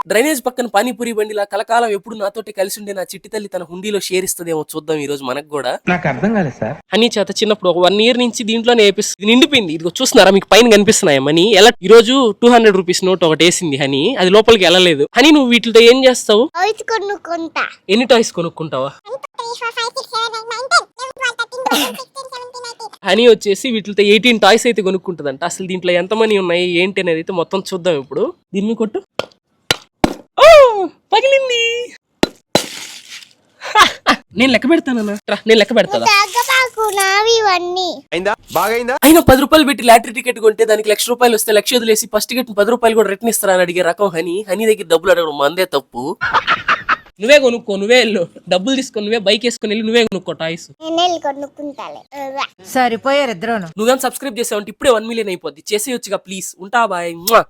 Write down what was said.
Drainage పక్కన పానీపూరి బండిలా కలకాలం ఎప్పుడు నాతోటి కలిసి ఉండే నా చిట్టి తల్లి తన హుండీలో షేర్ ఇస్తుందేమో చూద్దాం ఈ రోజు మనకు కూడా. నాకు అర్థం కాలేదు సార్. హనీ చేత చిన్నప్పుడు ఒక 1 year నుంచి దీంట్లోనే వేపిస్తుంది. నిండిపోయింది. ఇదిగో చూస్తున్నారా మీకు పైన కనిపిస్తున్నాయి మనీ. ఎలా ఈ రోజు 200 రూపీస్ నోట్ ఒకటి వేసింది హనీ, అది లోపలికి వెళ్ళలేదు. హనీ నువ్వు వీటితో ఏం చేస్తావు? ఎన్ని టాయ్స్ కొనుక్కుంటావా? హనీ వచ్చేసి వీటితో 18 టాయ్స్ అయితే కొనుక్కుంటుందంట. అసలు దీంట్లో ఎంత మనీ ఉన్నాయి ఏంటి అనేది అయితే మొత్తం చూద్దాం ఇప్పుడు. దీన్ని కొట్టు. పగిలింది. నేను లెక్క పెడతానన్నా, నేను లెక్క పెడతా. అయినా 10 రూపాయలు పెట్టి లాటరీ టికెట్ కొంటే దానికి ₹1,00,000 వస్తే 1,00,000 వదిలేసి ఫస్ట్ టికెట్ 10 రూపాయలు కూడా రిటర్న్ ఇస్తారా అని అడిగే రకం హనీ. హనీ దగ్గర డబ్బులు అడగడం మందే తప్పు. నువ్వే కొనుక్కో, నువ్వే వెళ్ళు, డబ్బులు తీసుకొని నువ్వే బైక్ వేసుకుని వెళ్ళి నువ్వే కొనుక్కో టాయ్స్. సరిపోయారు ఇద్దరు. నువ్వేం సబ్స్క్రైబ్ చేసావంటే ఇప్పుడే 1 million అయిపోద్ది. చేసేయొచ్చుగా ప్లీజ్. ఉంటా బాయ్.